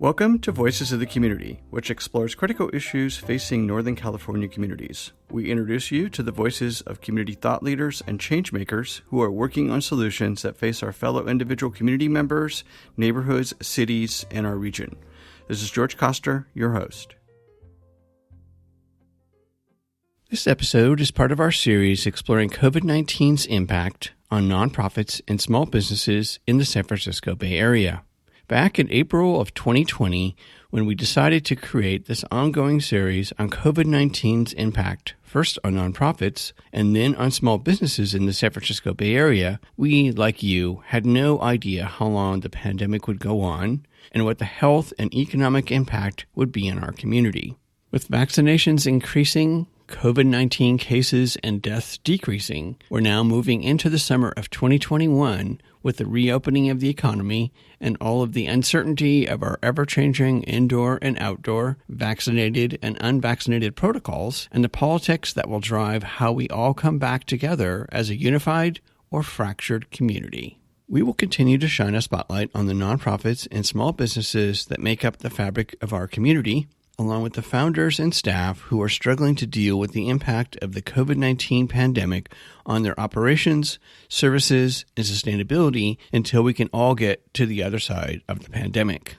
Welcome to Voices of the Community, which explores critical issues facing Northern California communities. We introduce you to the voices of community thought leaders and change makers who are working on solutions that face our fellow individual community members, neighborhoods, cities, and our region. This is George Koster, your host. This episode is part of our series exploring COVID-19's impact on nonprofits and small businesses in the San Francisco Bay Area. Back in April of 2020, when we decided to create this ongoing series on COVID-19's impact, first on nonprofits and then on small businesses in the San Francisco Bay Area, we, like you, had no idea how long the pandemic would go on and what the health and economic impact would be in our community. With vaccinations increasing, COVID-19 cases and deaths decreasing, we're now moving into the summer of 2021 with the reopening of the economy and all of the uncertainty of our ever-changing indoor and outdoor, vaccinated and unvaccinated protocols, and the politics that will drive how we all come back together as a unified or fractured community. We will continue to shine a spotlight on the nonprofits and small businesses that make up the fabric of our community, along with the founders and staff who are struggling to deal with the impact of the COVID-19 pandemic on their operations, services, and sustainability until we can all get to the other side of the pandemic.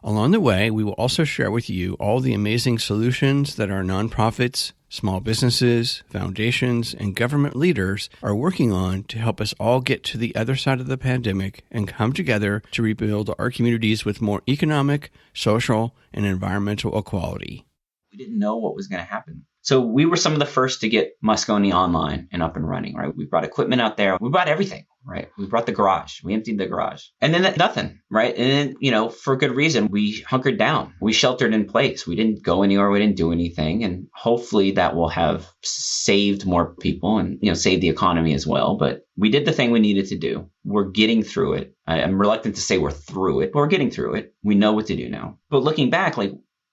Along the way, we will also share with you all the amazing solutions that our nonprofits, small businesses, foundations, and government leaders are working on to help us all get to the other side of the pandemic and come together to rebuild our communities with more economic, social, and environmental equality. We didn't know what was going to happen. So we were some of the first to get Moscone online and up and running, right? We brought equipment out there. We brought everything, right? We brought the garage. We emptied the garage. And then nothing, right? And then, for good reason, we hunkered down. We sheltered in place. We didn't go anywhere. We didn't do anything. And hopefully that will have saved more people and, saved the economy as well. But we did the thing we needed to do. We're getting through it. I'm reluctant to say we're through it, but we're getting through it. We know what to do now. But looking back,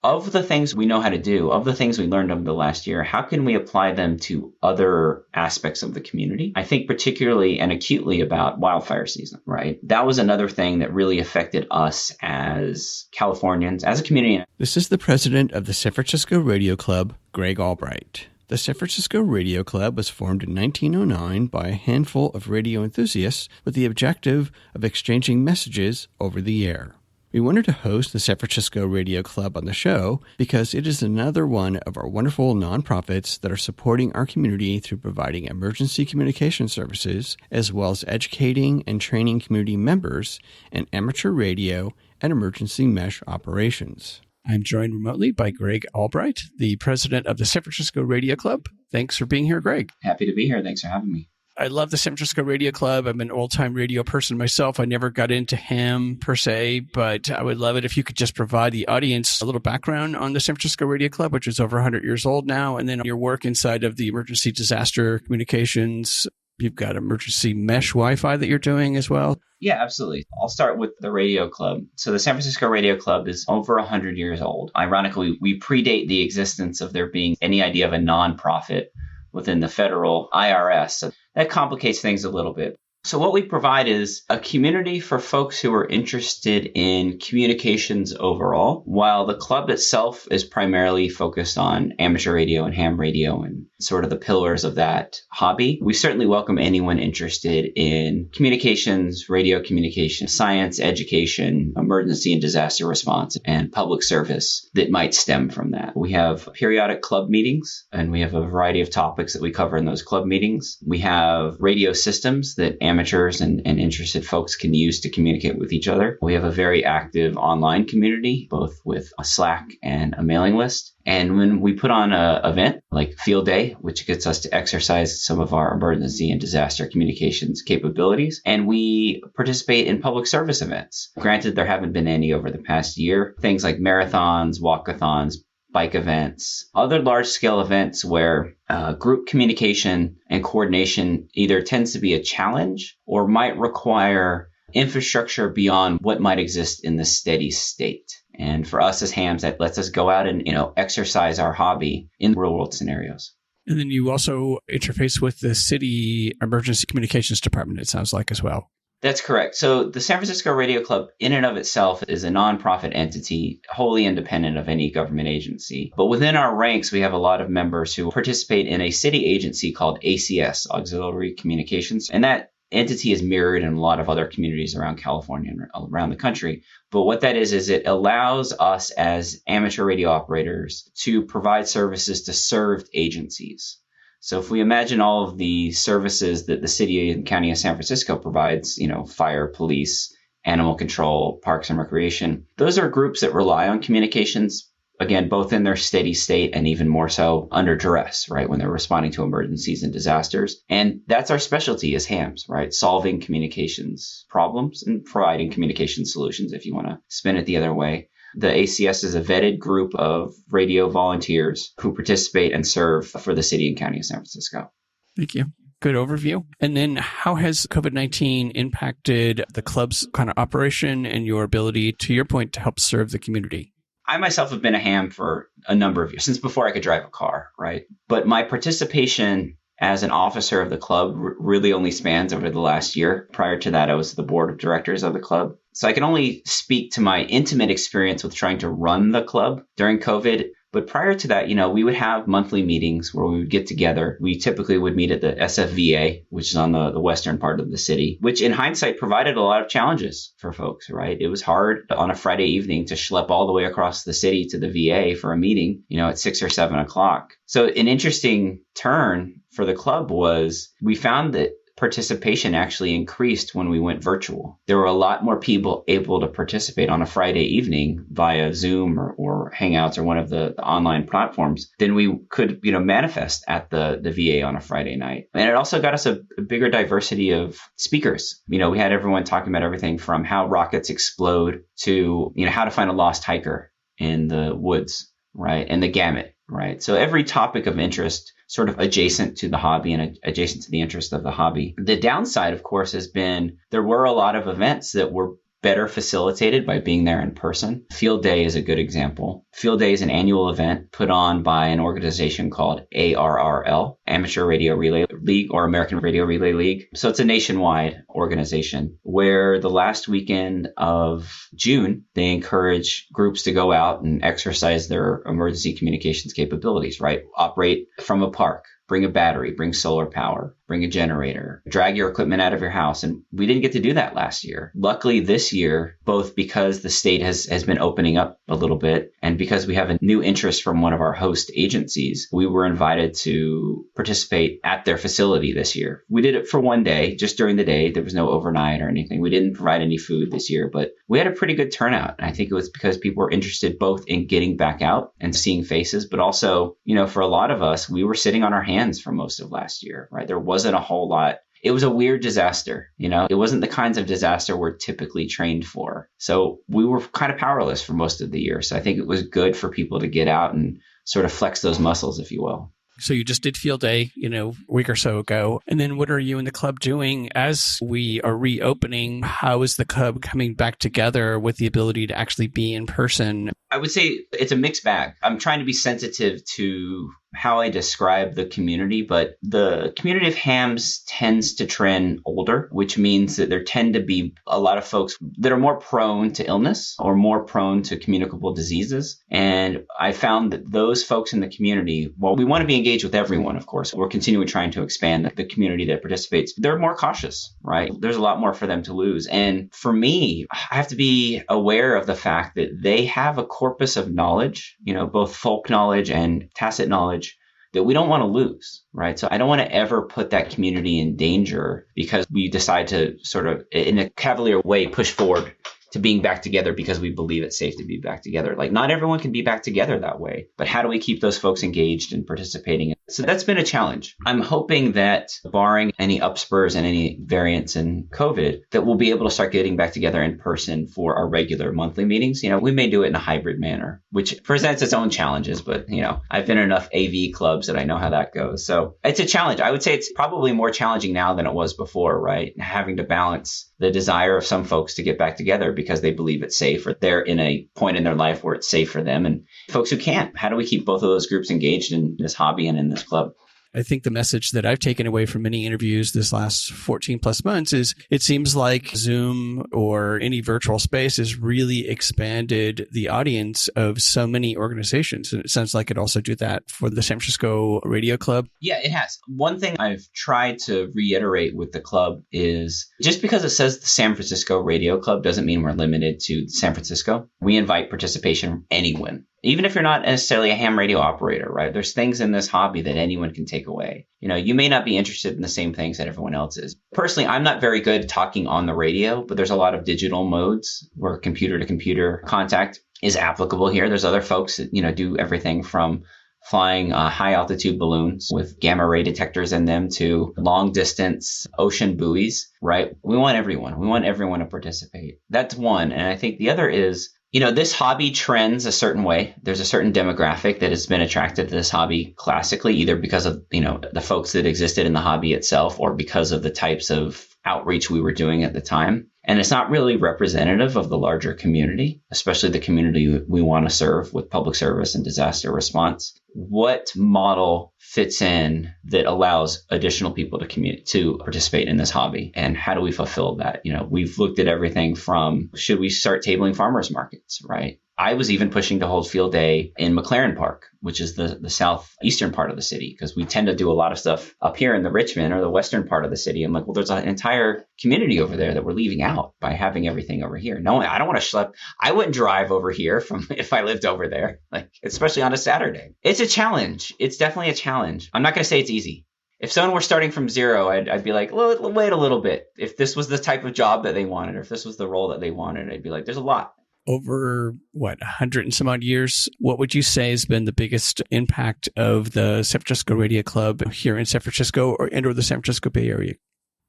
of the things we know how to do, of the things we learned over the last year, how can we apply them to other aspects of the community? I think particularly and acutely about wildfire season, right? That was another thing that really affected us as Californians, as a community. This is the president of the San Francisco Radio Club, Greg Albright. The San Francisco Radio Club was formed in 1909 by a handful of radio enthusiasts with the objective of exchanging messages over the air. We wanted to host the San Francisco Radio Club on the show because it is another one of our wonderful nonprofits that are supporting our community through providing emergency communication services, as well as educating and training community members in amateur radio and emergency mesh operations. I'm joined remotely by Greg Albright, the president of the San Francisco Radio Club. Thanks for being here, Greg. Happy to be here. Thanks for having me. I love the San Francisco Radio Club. I'm an old-time radio person myself. I never got into ham per se, but I would love it if you could just provide the audience a little background on the San Francisco Radio Club, which is over 100 years old now, and then your work inside of the emergency disaster communications. You've got emergency mesh Wi-Fi that you're doing as well. Yeah, absolutely. I'll start with the Radio Club. So the San Francisco Radio Club is over 100 years old. Ironically, we predate the existence of there being any idea of a nonprofit within the federal IRS. So that complicates things a little bit. So what we provide is a community for folks who are interested in communications overall, while the club itself is primarily focused on amateur radio and ham radio and sort of the pillars of that hobby. We certainly welcome anyone interested in communications, radio communication, science, education, emergency and disaster response, and public service that might stem from that. We have periodic club meetings, and we have a variety of topics that we cover in those club meetings. We have radio systems that amateurs and interested folks can use to communicate with each other. We have a very active online community, both with a Slack and a mailing list. And when we put on an event like Field Day, which gets us to exercise some of our emergency and disaster communications capabilities, and we participate in public service events. Granted, there haven't been any over the past year. Things like marathons, walkathons, bike events, other large-scale events where group communication and coordination either tends to be a challenge or might require infrastructure beyond what might exist in the steady state. And for us as hams, that lets us go out and, exercise our hobby in real world scenarios. And then you also interface with the city emergency communications department, it sounds like, as well. That's correct. So the San Francisco Radio Club in and of itself is a nonprofit entity, wholly independent of any government agency. But within our ranks, we have a lot of members who participate in a city agency called ACS, Auxiliary Communications. And that entity is mirrored in a lot of other communities around California and around the country. But what that is it allows us as amateur radio operators to provide services to served agencies. So if we imagine all of the services that the city and county of San Francisco provides, fire, police, animal control, parks and recreation, those are groups that rely on communications, again, both in their steady state and even more so under duress, right? When they're responding to emergencies and disasters. And that's our specialty as hams, right? Solving communications problems and providing communication solutions, if you want to spin it the other way. The ACS is a vetted group of radio volunteers who participate and serve for the city and county of San Francisco. Thank you. Good overview. And then how has COVID-19 impacted the club's kind of operation and your ability, to your point, to help serve the community? I myself have been a ham for a number of years, since before I could drive a car, right? But my participation as an officer of the club really only spans over the last year. Prior to that, I was the board of directors of the club. So I can only speak to my intimate experience with trying to run the club during COVID. But prior to that, we would have monthly meetings where we would get together. We typically would meet at the SFVA, which is on the western part of the city, which in hindsight provided a lot of challenges for folks, right? It was hard on a Friday evening to schlep all the way across the city to the VA for a meeting, at 6 or 7 o'clock. So an interesting turn for the club was we found that participation actually increased when we went virtual. There were a lot more people able to participate on a Friday evening via Zoom or Hangouts or one of the online platforms than we could, manifest at the VA on a Friday night. And it also got us a bigger diversity of speakers. We had everyone talking about everything from how rockets explode to, how to find a lost hiker in the woods, right? And the gamut, right? So every topic of interest sort of adjacent to the hobby and adjacent to the interest of the hobby. The downside, of course, has been there were a lot of events that were better facilitated by being there in person. Field Day is a good example. Field Day is an annual event put on by an organization called ARRL, Amateur Radio Relay League or American Radio Relay League. So it's a nationwide organization where the last weekend of June, they encourage groups to go out and exercise their emergency communications capabilities, right? Operate from a park. Bring a battery, bring solar power, bring a generator, drag your equipment out of your house. And we didn't get to do that last year. Luckily this year, both because the state has been opening up a little bit and because we have a new interest from one of our host agencies, we were invited to participate at their facility this year. We did it for one day, just during the day. There was no overnight or anything. We didn't provide any food this year, but we had a pretty good turnout. And I think it was because people were interested both in getting back out and seeing faces, but also, for a lot of us, we were sitting on our hands for most of last year, right? There wasn't a whole lot. It was a weird disaster. It wasn't the kinds of disaster we're typically trained for. So we were kind of powerless for most of the year. So I think it was good for people to get out and sort of flex those muscles, if you will. So you just did Field Day, a week or so ago. And then what are you and the club doing as we are reopening? How is the club coming back together with the ability to actually be in person? I would say it's a mixed bag. I'm trying to be sensitive to how I describe the community, but the community of hams tends to trend older, which means that there tend to be a lot of folks that are more prone to illness or more prone to communicable diseases. And I found that those folks in the community, while we want to be engaged with everyone, of course, we're continuing trying to expand the community that participates. They're more cautious, right? There's a lot more for them to lose. And for me, I have to be aware of the fact that they have a corpus of knowledge, both folk knowledge and tacit knowledge that we don't want to lose, right? So I don't want to ever put that community in danger because we decide to sort of, in a cavalier way, push forward to being back together because we believe it's safe to be back together. Like, not everyone can be back together that way, but how do we keep those folks engaged and participating? So that's been a challenge. I'm hoping that barring any upspurs and any variants in COVID, that we'll be able to start getting back together in person for our regular monthly meetings. We may do it in a hybrid manner, which presents its own challenges, but I've been in enough AV clubs that I know how that goes. So it's a challenge. I would say it's probably more challenging now than it was before, right? Having to balance the desire of some folks to get back together because they believe it's safe or they're in a point in their life where it's safe for them. And folks who can't, how do we keep both of those groups engaged in this hobby and in this club? I think the message that I've taken away from many interviews this last 14 plus months is it seems like Zoom or any virtual space has really expanded the audience of so many organizations. And it sounds like it also did that for the San Francisco Radio Club. Yeah, it has. One thing I've tried to reiterate with the club is just because it says the San Francisco Radio Club doesn't mean we're limited to San Francisco. We invite participation from anyone. Even if you're not necessarily a ham radio operator, right? There's things in this hobby that anyone can take away. You may not be interested in the same things that everyone else is. Personally, I'm not very good at talking on the radio, but there's a lot of digital modes where computer to computer contact is applicable here. There's other folks that, do everything from flying high altitude balloons with gamma ray detectors in them to long distance ocean buoys, right? We want everyone. We want everyone to participate. That's one. And I think the other is, this hobby trends a certain way. There's a certain demographic that has been attracted to this hobby classically, either because of, the folks that existed in the hobby itself or because of the types of outreach we were doing at the time. And it's not really representative of the larger community, especially the community we want to serve with public service and disaster response. What model fits in that allows additional people to participate in this hobby? And how do we fulfill that? We've looked at everything from, should we start tabling farmers markets, right? I was even pushing to hold field day in McLaren Park, which is the southeastern part of the city, because we tend to do a lot of stuff up here in the Richmond or the western part of the city. I'm like, well, there's an entire community over there that we're leaving out by having everything over here. No, I don't want to schlep. I wouldn't drive over here if I lived over there, especially on a Saturday. It's a challenge. It's definitely a challenge. I'm not going to say it's easy. If someone were starting from zero, I'd be like, well, wait a little bit. If this was the type of job that they wanted, or if this was the role that they wanted, I'd be like, there's a lot. Over 100 and some odd years, what would you say has been the biggest impact of the San Francisco Radio Club here in San Francisco or the San Francisco Bay Area?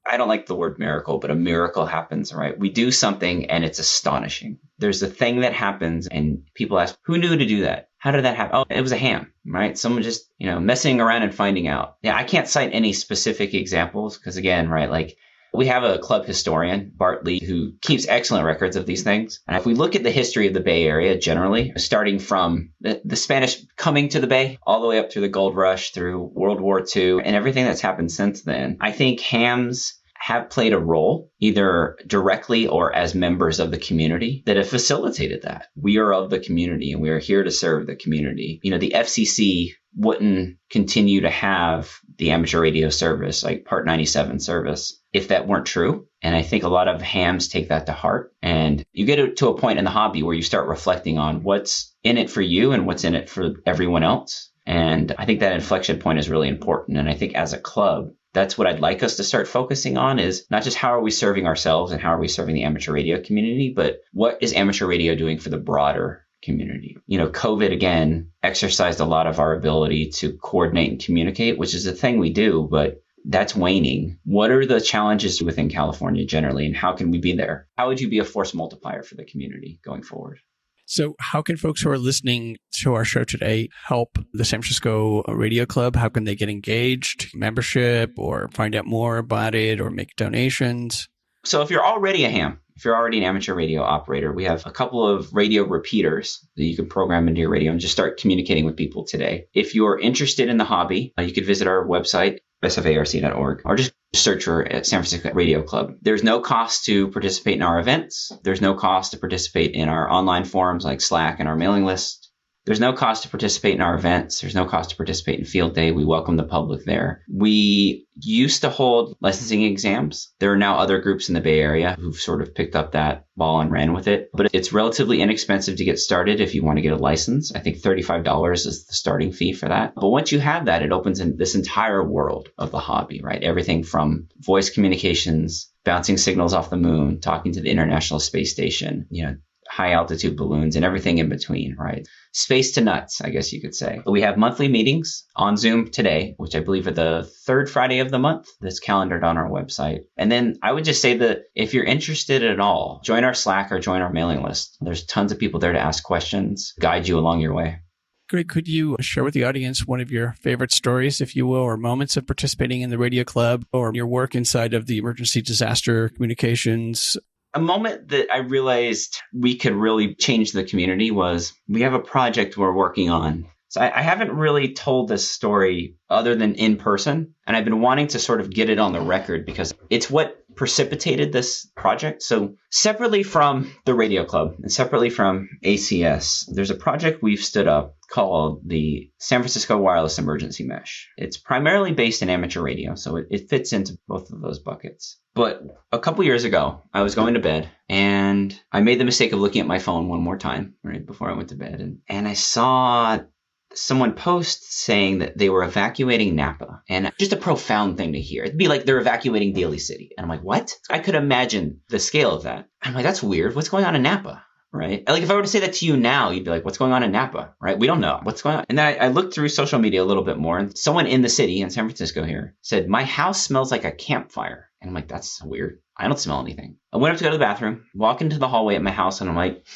I don't like the word miracle, but a miracle happens, right? We do something and it's astonishing. There's a thing that happens and people ask, who knew to do that? How did that happen? Oh, it was a ham, right? Someone just, messing around and finding out. Yeah, I can't cite any specific examples because again, right, we have a club historian, Bart Lee, who keeps excellent records of these things. And if we look at the history of the Bay Area generally, starting from the Spanish coming to the Bay, all the way up through the Gold Rush, through World War II, and everything that's happened since then, I think hams have played a role, either directly or as members of the community, that have facilitated that. We are of the community and we are here to serve the community. The FCC wouldn't continue to have the amateur radio service, like Part 97 service, if that weren't true. And I think a lot of hams take that to heart. And you get to a point in the hobby where you start reflecting on what's in it for you and what's in it for everyone else. And I think that inflection point is really important. And I think as a club, that's what I'd like us to start focusing on, is not just how are we serving ourselves and how are we serving the amateur radio community, but what is amateur radio doing for the broader community? COVID, again, exercised a lot of our ability to coordinate and communicate, which is a thing we do, but that's waning. What are the challenges within California generally, and how can we be there? How would you be a force multiplier for the community going forward? So how can folks who are listening to our show today help the San Francisco Radio Club? How can they get engaged, membership, or find out more about it or make donations? So if you're already a ham, if you're already an amateur radio operator, we have a couple of radio repeaters that you can program into your radio and just start communicating with people today. If you're interested in the hobby, you could visit our website, sfarc.org, or just search for San Francisco Radio Club. There's no cost to participate in our events. There's no cost to participate in our online forums like Slack and our mailing list. There's no cost to participate in our events. There's no cost to participate in Field Day. We welcome the public there. We used to hold licensing exams. There are now other groups in the Bay Area who've sort of picked up that ball and ran with it. But it's relatively inexpensive to get started if you want to get a license. I think $35 is the starting fee for that. But once you have that, it opens in this entire world of the hobby, right? Everything from voice communications, bouncing signals off the moon, talking to the International Space Station, high altitude balloons and everything in between, right? Space to nuts, I guess you could say. We have monthly meetings on Zoom today, which I believe are the third Friday of the month. That's calendared on our website. And then I would just say that if you're interested at all, join our Slack or join our mailing list. There's tons of people there to ask questions, guide you along your way. Greg, could you share with the audience one of your favorite stories, if you will, or moments of participating in the radio club or your work inside of the emergency disaster communications? A moment that I realized we could really change the community was we have a project we're working on So I haven't really told this story other than in person, and I've been wanting to sort of get it on the record because it's what precipitated this project. So separately from the Radio Club and separately from ACS, there's a project we've stood up called the San Francisco Wireless Emergency Mesh. It's primarily based in amateur radio, so it fits into both of those buckets. But a couple years ago, I was going to bed and I made the mistake of looking at my phone one more time right before I went to bed. And I saw someone post saying that they were evacuating Napa, and just a profound thing to hear. It'd be like they're evacuating Daly City. And I'm like, what? I could imagine the scale of that. I'm like, that's weird. What's going on in Napa? Right? Like if I were to say that to you now, you'd be like, what's going on in Napa? Right? We don't know what's going on. And then I looked through social media a little bit more, and someone in the city in San Francisco here said, my house smells like a campfire. And I'm like, that's weird. I don't smell anything. I went up to go to the bathroom, walk into the hallway at my house, and I'm like,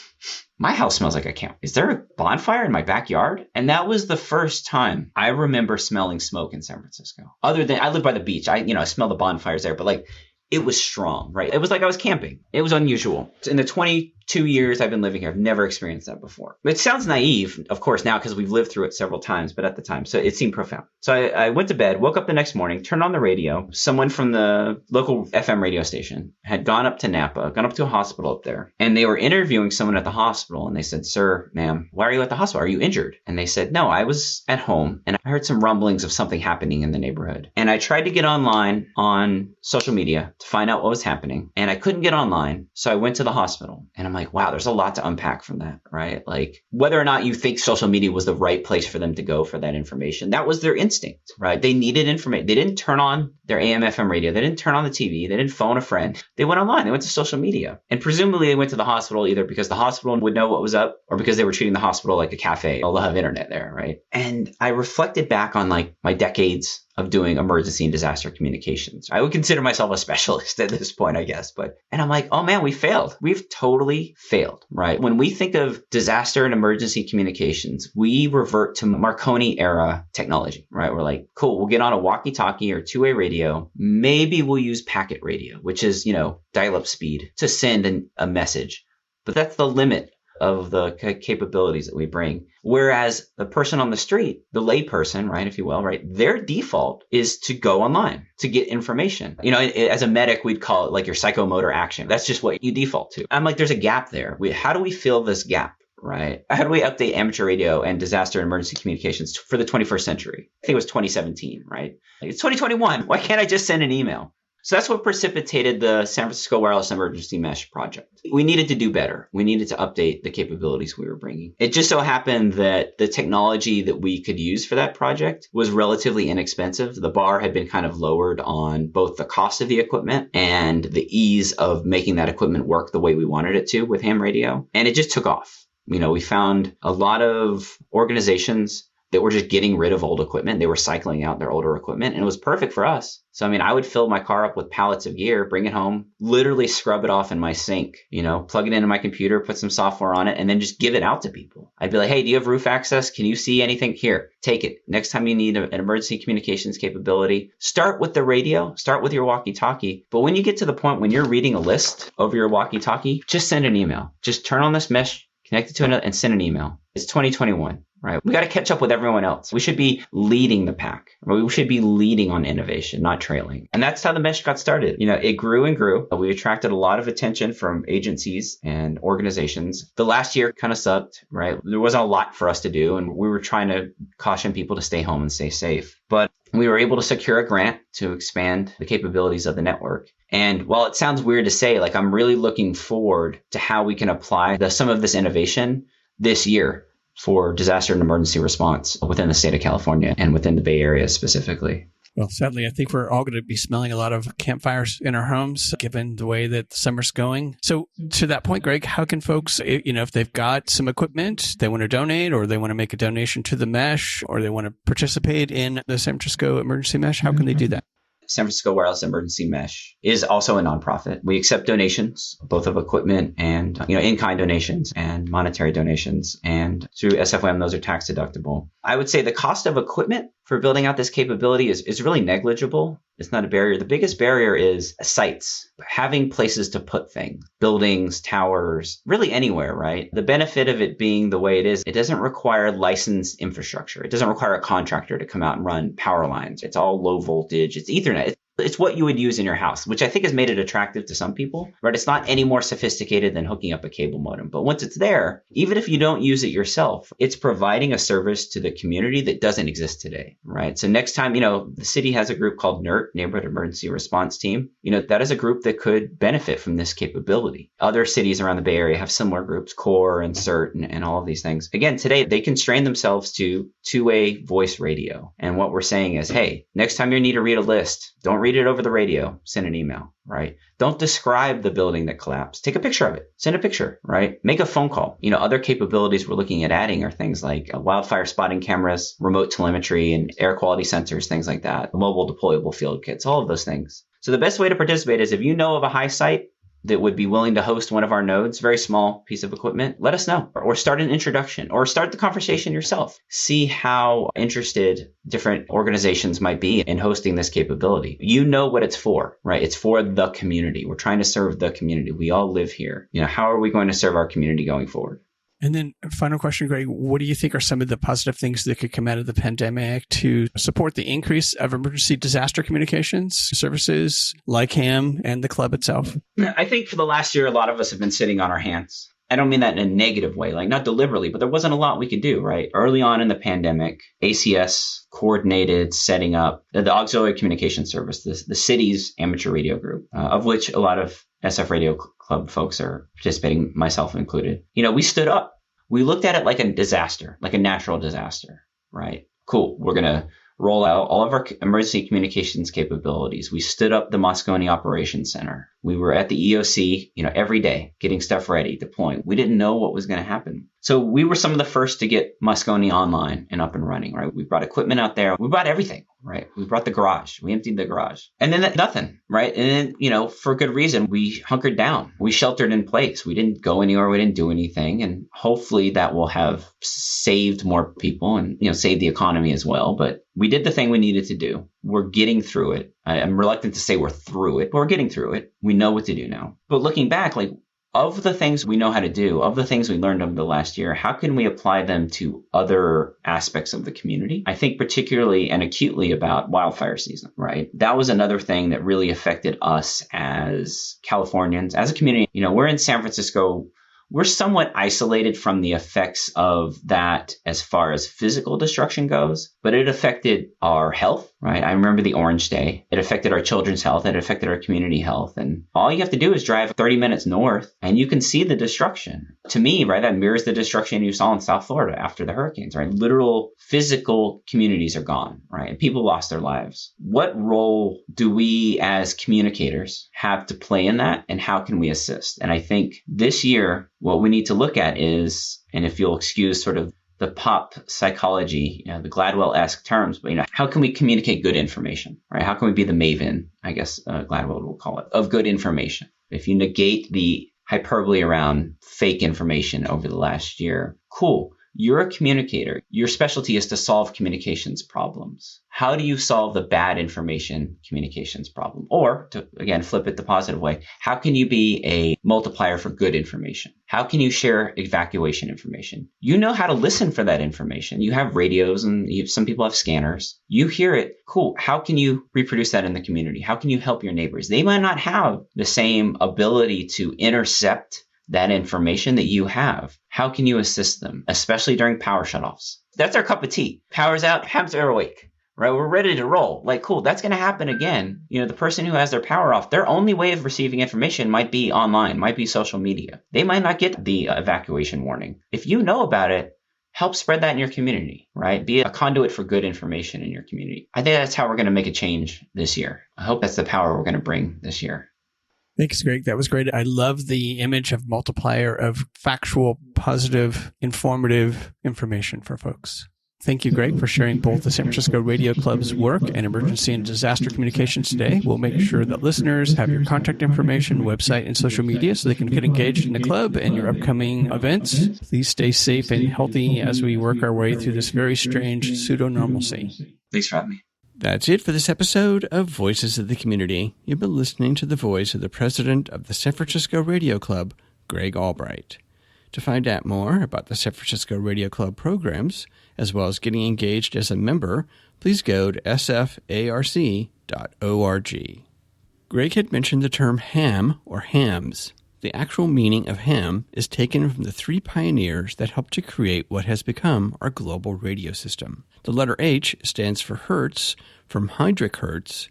my house smells like a camp. Is there a bonfire in my backyard? And that was the first time I remember smelling smoke in San Francisco. Other than I live by the beach. I smell the bonfires there, but like it was strong, right? It was like I was camping. It was unusual. In the 22 years I've been living here, I've never experienced that before. It sounds naive, of course, now because we've lived through it several times, but at the time, so it seemed profound. So I went to bed, woke up the next morning, turned on the radio. Someone from the local FM radio station had gone up to Napa, gone up to a hospital up there, and they were interviewing someone at the hospital. And they said, sir, ma'am, why are you at the hospital? Are you injured? And they said, no, I was at home and I heard some rumblings of something happening in the neighborhood. And I tried to get online on social media to find out what was happening, and I couldn't get online. So I went to the hospital, and I'm like, wow, there's a lot to unpack from that, right? Like whether or not you think social media was the right place for them to go for that information, that was their instinct, right? They needed information. They didn't turn on their AM, FM radio. They didn't turn on the TV. They didn't phone a friend. They went online. They went to social media. And presumably they went to the hospital either because the hospital would know what was up or because they were treating the hospital like a cafe. They'll have internet there, right? And I reflected back on like my decades of doing emergency and disaster communications. I would consider myself a specialist at this point, I guess. And I'm like, oh man, we failed. We've totally failed, right? When we think of disaster and emergency communications, we revert to Marconi era technology, right? We're like, cool, we'll get on a walkie-talkie or two-way radio. Maybe we'll use packet radio, which is, dial-up speed to send a message. But that's the limit of the capabilities that we bring. Whereas the person on the street, the layperson, right, if you will, right, their default is to go online to get information. As a medic, we'd call it like your psychomotor action. That's just what you default to. I'm like, there's a gap there. How do we fill this gap? Right. How do we update amateur radio and disaster and emergency communications for the 21st century? I think it was 2017, right? It's 2021. Why can't I just send an email? So that's what precipitated the San Francisco Wireless Emergency Mesh project. We needed to do better. We needed to update the capabilities we were bringing. It just so happened that the technology that we could use for that project was relatively inexpensive. The bar had been kind of lowered on both the cost of the equipment and the ease of making that equipment work the way we wanted it to with ham radio. And it just took off. We found a lot of organizations that were just getting rid of old equipment. They were cycling out their older equipment, and it was perfect for us. So, I would fill my car up with pallets of gear, bring it home, literally scrub it off in my sink, plug it into my computer, put some software on it, and then just give it out to people. I'd be like, hey, do you have roof access? Can you see anything? Here, take it. Next time you need an emergency communications capability, start with the radio, start with your walkie-talkie. But when you get to the point when you're reading a list over your walkie-talkie, just send an email. Just turn on this mesh, connect it to another, and send an email. It's 2021. Right. We got to catch up with everyone else. We should be leading the pack. We should be leading on innovation, not trailing. And that's how the mesh got started. It grew and grew. We attracted a lot of attention from agencies and organizations. The last year kind of sucked, right? There wasn't a lot for us to do. And we were trying to caution people to stay home and stay safe. But we were able to secure a grant to expand the capabilities of the network. And while it sounds weird to say, like, I'm really looking forward to how we can apply some of this innovation this year for disaster and emergency response within the state of California and within the Bay Area specifically. Well, sadly, I think we're all going to be smelling a lot of campfires in our homes, given the way that the summer's going. So to that point, Greg, how can folks, if they've got some equipment, they want to donate, or they want to make a donation to the mesh, or they want to participate in the San Francisco Emergency Mesh, how can they do that? San Francisco Wireless Emergency Mesh is also a nonprofit. We accept donations, both of equipment and, in-kind donations and monetary donations. And through SFOM, those are tax deductible. I would say the cost of equipment for building out this capability is really negligible. It's not a barrier. The biggest barrier is sites, having places to put things, buildings, towers, really anywhere, right? The benefit of it being the way it is, it doesn't require licensed infrastructure. It doesn't require a contractor to come out and run power lines. It's all low voltage. It's Ethernet. It's what you would use in your house, which I think has made it attractive to some people, right? It's not any more sophisticated than hooking up a cable modem. But once it's there, even if you don't use it yourself, it's providing a service to the community that doesn't exist today, right? So next time, the city has a group called NERT, Neighborhood Emergency Response Team. That is a group that could benefit from this capability. Other cities around the Bay Area have similar groups, CORE and CERT and all of these things. Again, today, they constrain themselves to two-way voice radio. And what we're saying is, hey, next time you need to read a list, don't read it over the radio, send an email, right? Don't describe the building that collapsed. Take a picture of it. Send a picture, right? Make a phone call. Other capabilities we're looking at adding are things like wildfire spotting cameras, remote telemetry, and air quality sensors, things like that, mobile deployable field kits, all of those things. So the best way to participate is if you know of a high site that would be willing to host one of our nodes, very small piece of equipment, let us know. Or start an introduction or start the conversation yourself. See how interested different organizations might be in hosting this capability. You know what it's for, right? It's for the community. We're trying to serve the community. We all live here. How are we going to serve our community going forward? And then final question, Greg, what do you think are some of the positive things that could come out of the pandemic to support the increase of emergency disaster communications services like HAM and the club itself? I think for the last year, a lot of us have been sitting on our hands. I don't mean that in a negative way, like not deliberately, but there wasn't a lot we could do, right? Early on in the pandemic, ACS coordinated setting up the Auxiliary Communication Service, the city's amateur radio group, of which a lot of SF Radio Club folks are participating, myself included. We stood up. We looked at it like a disaster, like a natural disaster, right? Cool. We're going to roll out all of our emergency communications capabilities. We stood up the Moscone Operations Center. We were at the EOC, every day, getting stuff ready, deploying. We didn't know what was going to happen. So we were some of the first to get Moscone online and up and running, right? We brought equipment out there. We brought everything, right? We brought the garage. We emptied the garage. And then nothing, right? And then, for good reason, we hunkered down. We sheltered in place. We didn't go anywhere. We didn't do anything. And hopefully that will have saved more people and, saved the economy as well. But we did the thing we needed to do. We're getting through it. I'm reluctant to say we're through it, but we're getting through it. We know what to do now. But looking back, of the things we know how to do, of the things we learned over the last year, how can we apply them to other aspects of the community? I think particularly and acutely about wildfire season, right? That was another thing that really affected us as Californians, as a community. We're in San Francisco. We're somewhat isolated from the effects of that as far as physical destruction goes, but it affected our health, right? I remember the Orange Day. It affected our children's health. It affected our community health. And all you have to do is drive 30 minutes north and you can see the destruction. To me, right, that mirrors the destruction you saw in South Florida after the hurricanes, right? Literal physical communities are gone, right? And people lost their lives. What role do we as communicators have to play in that? And how can we assist? And I think this year, what we need to look at is, and if you'll excuse sort of the pop psychology, the Gladwell-esque terms, but how can we communicate good information, right? How can we be the maven, I guess Gladwell will call it, of good information? If you negate the hyperbole around fake information over the last year, cool. You're a communicator. Your specialty is to solve communications problems. How do you solve the bad information communications problem? Or to, again, flip it the positive way, how can you be a multiplier for good information? How can you share evacuation information? You know how to listen for that information. You have radios and some people have scanners. You hear it. Cool. How can you reproduce that in the community? How can you help your neighbors? They might not have the same ability to intercept that information that you have. How can you assist them, especially during power shutoffs? That's our cup of tea. Power's out, hams are awake, right? We're ready to roll. Cool, that's going to happen again. The person who has their power off, their only way of receiving information might be online, might be social media. They might not get the evacuation warning. If you know about it, help spread that in your community, right? Be a conduit for good information in your community. I think that's how we're going to make a change this year. I hope that's the power we're going to bring this year. Thanks, Greg. That was great. I love the image of multiplier of factual, positive, informative information for folks. Thank you, Greg, for sharing both the San Francisco Radio Club's work and emergency and disaster communications today. We'll make sure that listeners have your contact information, website, and social media so they can get engaged in the club and your upcoming events. Please stay safe and healthy as we work our way through this very strange pseudo-normalcy. Thanks for having me. That's it for this episode of Voices of the Community. You've been listening to the voice of the president of the San Francisco Radio Club, Greg Albright. To find out more about the San Francisco Radio Club programs, as well as getting engaged as a member, please go to sfarc.org. Greg had mentioned the term ham or hams. The actual meaning of ham is taken from the three pioneers that helped to create what has become our global radio system. The letter H stands for Hertz, from Heinrich Hertz,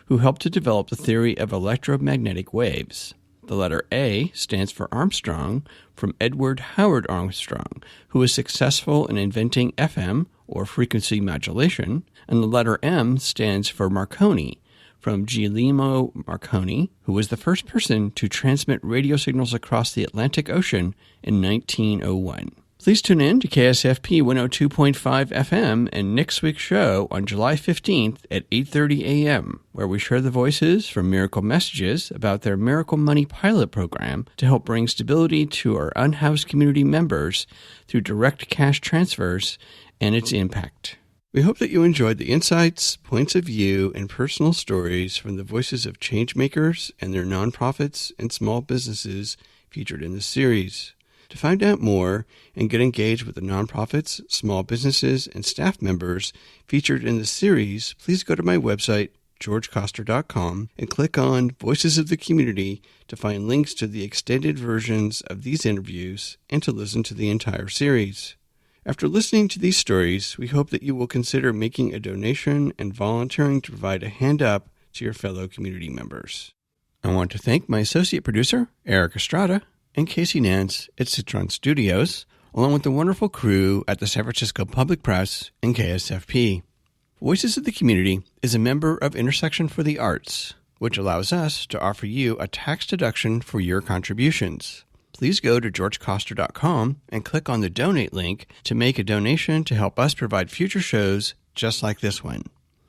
who helped to develop the theory of electromagnetic waves. The letter A stands for Armstrong, from Edward Howard Armstrong, who was successful in inventing FM, or frequency modulation. And the letter M stands for Marconi, from Guglielmo Marconi, who was the first person to transmit radio signals across the Atlantic Ocean in 1901. Please tune in to KSFP 102.5 FM and next week's show on July 15th at 8:30 a.m., where we share the voices from Miracle Messages about their Miracle Money pilot program to help bring stability to our unhoused community members through direct cash transfers and its impact. We hope that you enjoyed the insights, points of view, and personal stories from the voices of changemakers and their nonprofits and small businesses featured in this series. To find out more and get engaged with the nonprofits, small businesses, and staff members featured in the series, please go to my website, georgecoster.com, and click on Voices of the Community to find links to the extended versions of these interviews and to listen to the entire series. After listening to these stories, we hope that you will consider making a donation and volunteering to provide a hand up to your fellow community members. I want to thank my associate producer, Eric Estrada, and Casey Nance at Citron Studios, along with the wonderful crew at the San Francisco Public Press and KSFP. Voices of the Community is a member of Intersection for the Arts, which allows us to offer you a tax deduction for your contributions. Please go to georgecoster.com and click on the donate link to make a donation to help us provide future shows just like this one.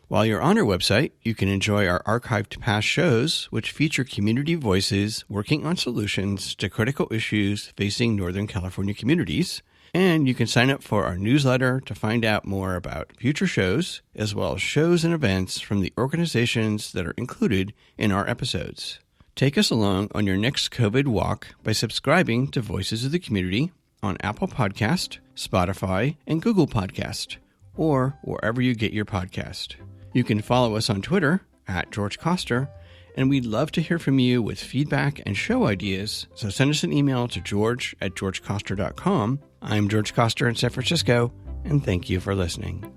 While you're on our website, you can enjoy our archived past shows, which feature community voices working on solutions to critical issues facing Northern California communities. And you can sign up for our newsletter to find out more about future shows, as well as shows and events from the organizations that are included in our episodes. Take us along on your next COVID walk by subscribing to Voices of the Community on Apple Podcast, Spotify, and Google Podcast, or wherever you get your podcast. You can follow us on Twitter at George Coster, and we'd love to hear from you with feedback and show ideas, so send us an email to george@georgecoster.com. I'm George Coster in San Francisco, and thank you for listening.